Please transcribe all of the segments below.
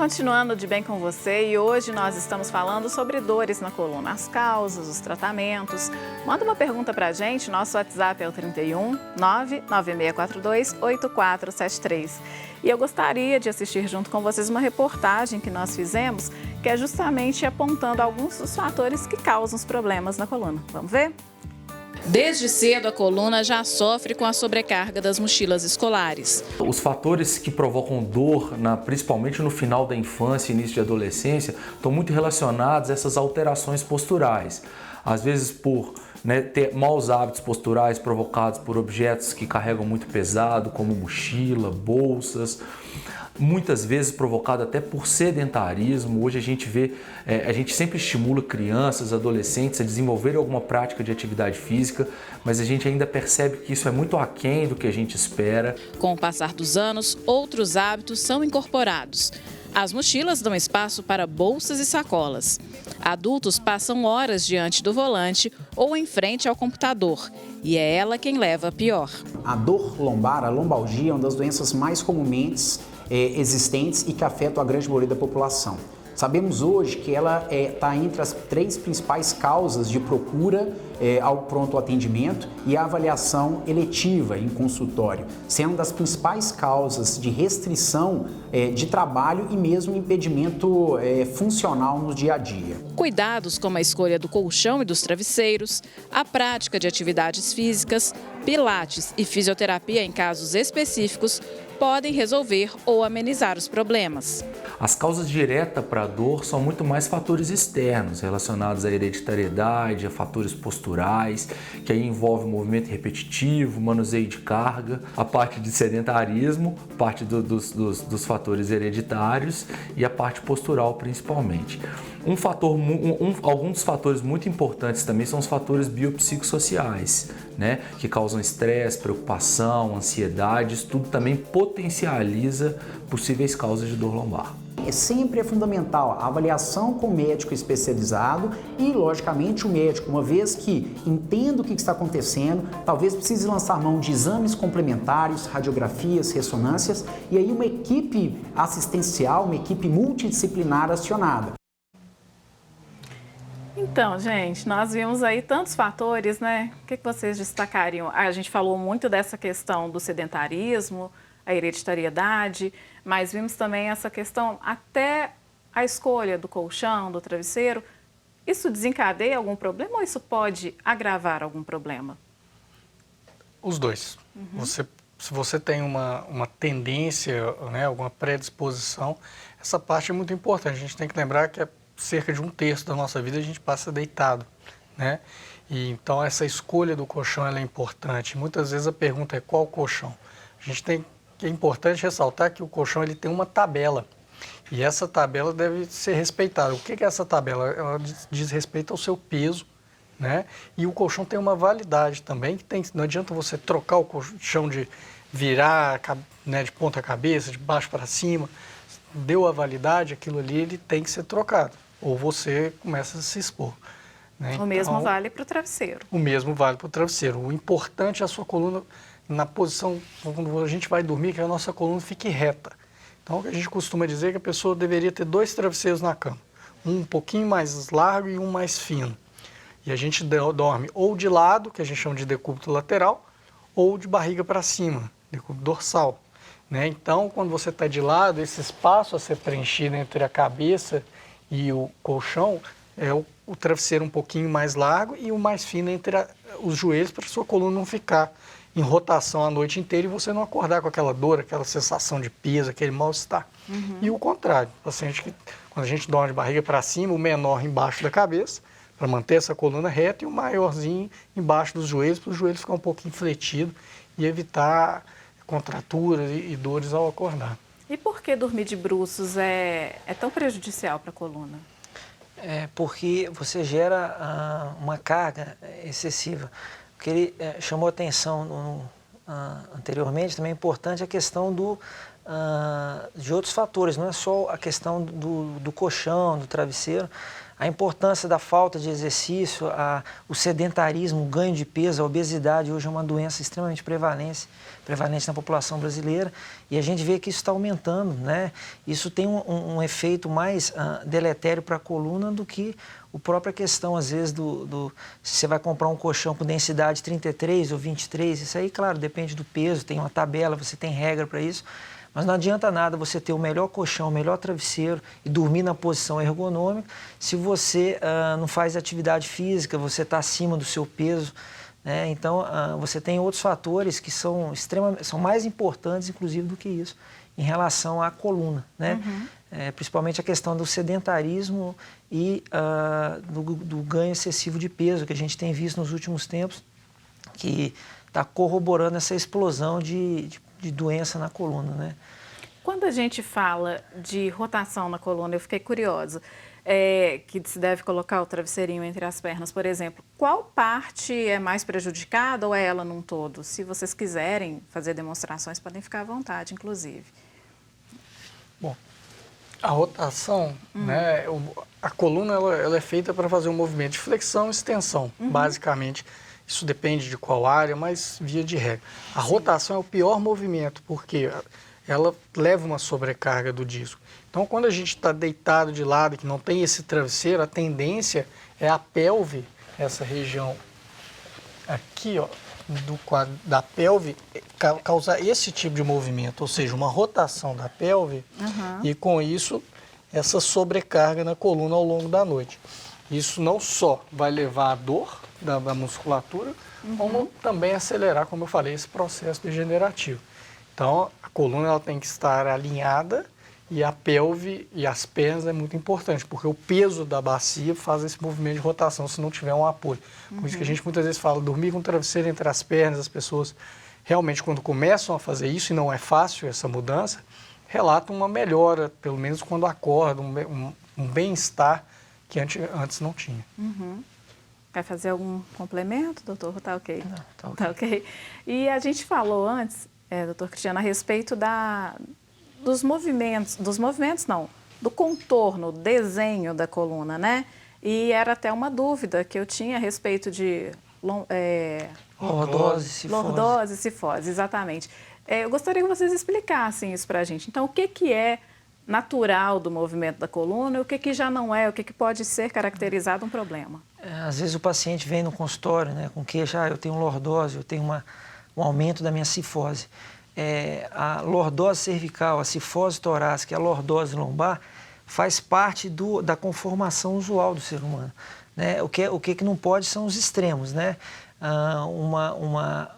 continuando de bem com você e hoje nós estamos falando sobre dores na coluna, as causas, os tratamentos. Manda uma pergunta pra gente, nosso WhatsApp é o 31 99642 8473. E eu gostaria de assistir junto com vocês uma reportagem que nós fizemos, que é justamente apontando alguns dos fatores que causam os problemas na coluna. Vamos ver? Desde cedo, a coluna já sofre com a sobrecarga das mochilas escolares. Os fatores que provocam dor, principalmente no final da infância e início de adolescência, estão muito relacionados a essas alterações posturais. Às vezes por ter maus hábitos posturais provocados por objetos que carregam muito pesado, como mochila, bolsas. Muitas vezes provocado até por sedentarismo. Hoje a gente vê, a gente sempre estimula crianças, adolescentes a desenvolverem alguma prática de atividade física, mas a gente ainda percebe que isso é muito aquém do que a gente espera. Com o passar dos anos, outros hábitos são incorporados. As mochilas dão espaço para bolsas e sacolas. Adultos passam horas diante do volante ou em frente ao computador. E é ela quem leva a pior. A dor lombar, a lombalgia, é uma das doenças mais comumente existentes e que afetam a grande maioria da população. Sabemos hoje que ela está entre as 3 principais causas de procura ao pronto atendimento e a avaliação eletiva em consultório, sendo das principais causas de restrição de trabalho e mesmo impedimento funcional no dia a dia. Cuidados como a escolha do colchão e dos travesseiros, a prática de atividades físicas, pilates e fisioterapia em casos específicos podem resolver ou amenizar os problemas. As causas diretas para a dor são muito mais fatores externos, relacionados à hereditariedade, a fatores posturais, que aí envolve movimento repetitivo, manuseio de carga, a parte de sedentarismo, parte dos fatores hereditários e a parte postural principalmente. Alguns dos fatores muito importantes também são os fatores biopsicossociais, que causam estresse, preocupação, ansiedade. Isso tudo também potencializa possíveis causas de dor lombar. Sempre é fundamental a avaliação com o médico especializado e, logicamente, o médico, uma vez que entenda o que está acontecendo, talvez precise lançar mão de exames complementares, radiografias, ressonâncias e aí uma equipe assistencial, uma equipe multidisciplinar acionada. Então, gente, nós vimos aí tantos fatores, O que vocês destacariam? A gente falou muito dessa questão do sedentarismo, a hereditariedade, mas vimos também essa questão até a escolha do colchão, do travesseiro. Isso desencadeia algum problema ou isso pode agravar algum problema? Os dois. Se você tem uma tendência, alguma predisposição, essa parte é muito importante. A gente tem que lembrar que cerca de 1/3 da nossa vida a gente passa deitado, E então essa escolha do colchão ela é importante. Muitas vezes a pergunta é qual colchão? É importante ressaltar que o colchão ele tem uma tabela e essa tabela deve ser respeitada. O que é essa tabela? Ela diz respeito ao seu peso, E o colchão tem uma validade também, não adianta você trocar o colchão de virar, de ponta cabeça, de baixo para cima. Deu a validade, aquilo ali ele tem que ser trocado, ou você começa a se expor. O mesmo vale para o travesseiro. O mesmo vale para o travesseiro. O importante é a sua coluna na posição, quando a gente vai dormir, que a nossa coluna fique reta. Então, a gente costuma dizer que a pessoa deveria ter 2 travesseiros na cama, um pouquinho mais largo e um mais fino. E a gente dorme ou de lado, que a gente chama de decúbito lateral, ou de barriga para cima, decúbito dorsal. Então, quando você está de lado, esse espaço a ser preenchido entre a cabeça e o colchão é o travesseiro um pouquinho mais largo e o mais fino entre os joelhos, para a sua coluna não ficar em rotação a noite inteira e você não acordar com aquela dor, aquela sensação de peso, aquele mal-estar. E o contrário, quando a gente dorme de barriga para cima, o menor embaixo da cabeça, para manter essa coluna reta, e o maiorzinho embaixo dos joelhos, para os joelhos ficar um pouquinho fletido e evitar contraturas e dores ao acordar. E por que dormir de bruços é tão prejudicial para a coluna? É porque você gera uma carga excessiva. O que ele chamou atenção anteriormente também é importante a questão de outros fatores, não é só a questão do colchão, do travesseiro, a importância da falta de exercício, o sedentarismo, o ganho de peso, a obesidade hoje é uma doença extremamente prevalente na população brasileira e a gente vê que isso está aumentando, né? Isso tem um efeito mais deletério para a coluna do que a própria questão, às vezes, se você vai comprar um colchão com densidade 33 ou 23, isso aí, claro, depende do peso, tem uma tabela, você tem regra para isso. Mas não adianta nada você ter o melhor colchão, o melhor travesseiro e dormir na posição ergonômica se você não faz atividade física, você está acima do seu peso, né? Então, você tem outros fatores que são mais importantes, inclusive, do que isso, em relação à coluna, né? Principalmente a questão do sedentarismo e do ganho excessivo de peso que a gente tem visto nos últimos tempos, que está corroborando essa explosão de doença na coluna, né? Quando a gente fala de rotação na coluna, eu fiquei curiosa, que se deve colocar o travesseirinho entre as pernas, por exemplo. Qual parte é mais prejudicada ou é ela num todo? Se vocês quiserem fazer demonstrações, podem ficar à vontade, inclusive. Bom, a rotação, né, a coluna ela é feita para fazer um movimento de flexão e extensão, basicamente. Isso depende de qual área, mas via de regra. A rotação é o pior movimento, porque ela leva uma sobrecarga do disco. Então, quando a gente está deitado de lado, que não tem esse travesseiro, a tendência é a pelve, essa região aqui, ó, do quadro da pelve, causar esse tipo de movimento, ou seja, uma rotação da pelve e, com isso, essa sobrecarga na coluna ao longo da noite. Isso não só vai levar à dor da musculatura, como também acelerar, como eu falei, esse processo degenerativo. Então, a coluna ela tem que estar alinhada e a pelve e as pernas é muito importante, porque o peso da bacia faz esse movimento de rotação se não tiver um apoio. Por isso que a gente muitas vezes fala, dormir com o travesseiro entre as pernas, as pessoas realmente quando começam a fazer isso, e não é fácil essa mudança, relatam uma melhora, pelo menos quando acordam, um bem-estar que antes não tinha. Quer fazer algum complemento, doutor? Tá ok? Não, tá ok. Tá ok. E a gente falou antes, doutor Cristiano, a respeito dos movimentos não, do contorno, desenho da coluna, né? E era até uma dúvida que eu tinha a respeito de lordose, cifose. Lordose, cifose, exatamente. Eu gostaria que vocês explicassem isso para a gente. Então, o que é natural do movimento da coluna e o que já não é, o que pode ser caracterizado um problema? Às vezes o paciente vem no consultório, né, com queixa, eu tenho lordose, eu tenho um aumento da minha cifose. A lordose cervical, a cifose torácica e a lordose lombar faz parte da conformação usual do ser humano, né? O que não pode são os extremos, né?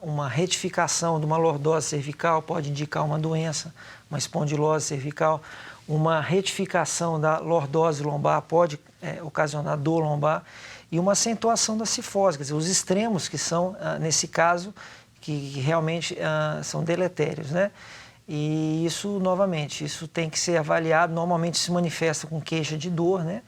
Uma retificação de uma lordose cervical pode indicar uma doença, uma espondilose cervical. Uma retificação da lordose lombar pode ocasionar dor lombar e uma acentuação da cifose, quer dizer, os extremos que são, nesse caso, que realmente são deletérios, né? E isso, novamente, isso tem que ser avaliado, normalmente se manifesta com queixa de dor, né?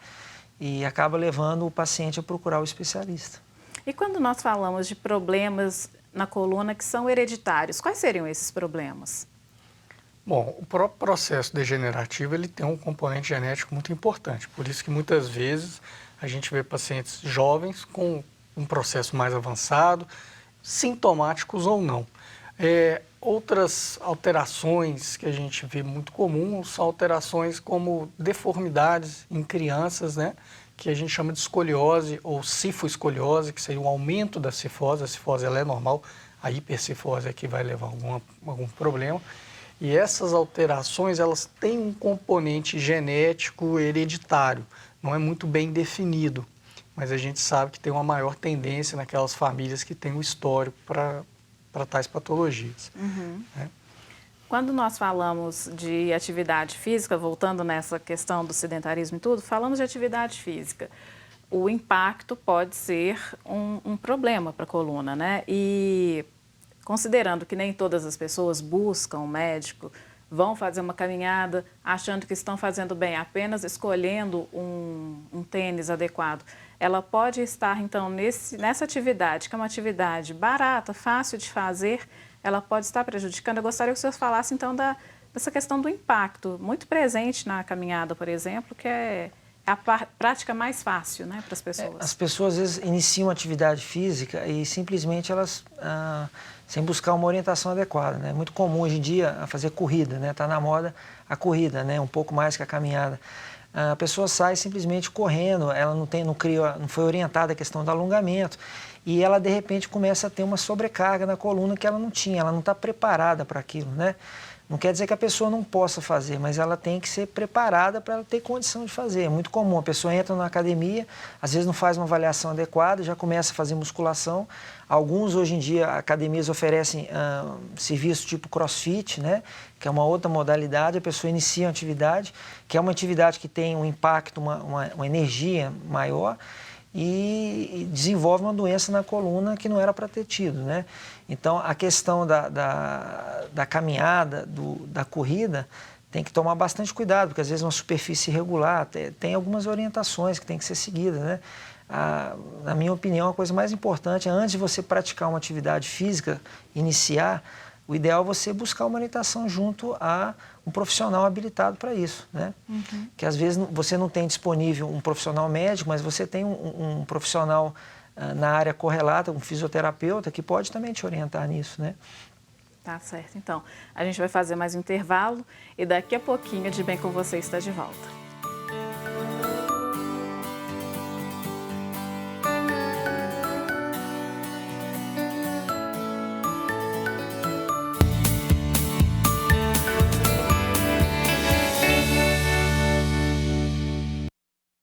E acaba levando o paciente a procurar o especialista. E quando nós falamos de problemas na coluna que são hereditários, quais seriam esses problemas? Bom, o próprio processo degenerativo ele tem um componente genético muito importante, por isso que muitas vezes a gente vê pacientes jovens com um processo mais avançado, sintomáticos ou não. Outras alterações que a gente vê muito comum são alterações como deformidades em crianças, né, que a gente chama de escoliose ou cifoescoliose, que seria um aumento da cifose. A cifose ela é normal, a hipercifose é que vai levar a algum problema. E essas alterações, elas têm um componente genético hereditário, não é muito bem definido, mas a gente sabe que tem uma maior tendência naquelas famílias que têm um histórico para tais patologias. Né? Quando nós falamos de atividade física, voltando nessa questão do sedentarismo e tudo, falamos de atividade física. O impacto pode ser um problema para a coluna, né? E considerando que nem todas as pessoas buscam um médico, vão fazer uma caminhada achando que estão fazendo bem, apenas escolhendo um tênis adequado. Ela pode estar, então, nessa atividade, que é uma atividade barata, fácil de fazer, ela pode estar prejudicando. Eu gostaria que o senhor falasse, então, dessa questão do impacto, muito presente na caminhada, por exemplo, que é a prática mais fácil, né, para as pessoas? As pessoas às vezes iniciam atividade física e simplesmente elas, sem buscar uma orientação adequada, né? É muito comum hoje em dia fazer corrida, né? Tá na moda a corrida, né? Um pouco mais que a caminhada. A pessoa sai simplesmente correndo, ela não foi orientada à questão do alongamento e ela de repente começa a ter uma sobrecarga na coluna que ela não tinha, ela não está preparada para aquilo, né? Não quer dizer que a pessoa não possa fazer, mas ela tem que ser preparada para ela ter condição de fazer. É muito comum, a pessoa entra na academia, às vezes não faz uma avaliação adequada, já começa a fazer musculação. Alguns, hoje em dia, academias oferecem serviço tipo crossfit, né? Que é uma outra modalidade, a pessoa inicia uma atividade, que é uma atividade que tem um impacto, uma energia maior, e desenvolve uma doença na coluna que não era para ter tido, né? Então, a questão da caminhada, da corrida, tem que tomar bastante cuidado, porque às vezes uma superfície irregular tem algumas orientações que tem que ser seguidas, né? Na minha opinião, a coisa mais importante é, antes de você praticar uma atividade física, iniciar, o ideal é você buscar uma orientação junto a um profissional habilitado para isso, né? Uhum. Que às vezes você não tem disponível um profissional médico, mas você tem um profissional na área correlata, um fisioterapeuta, que pode também te orientar nisso, né? Tá certo. Então, a gente vai fazer mais um intervalo e daqui a pouquinho De Bem com Você está de volta.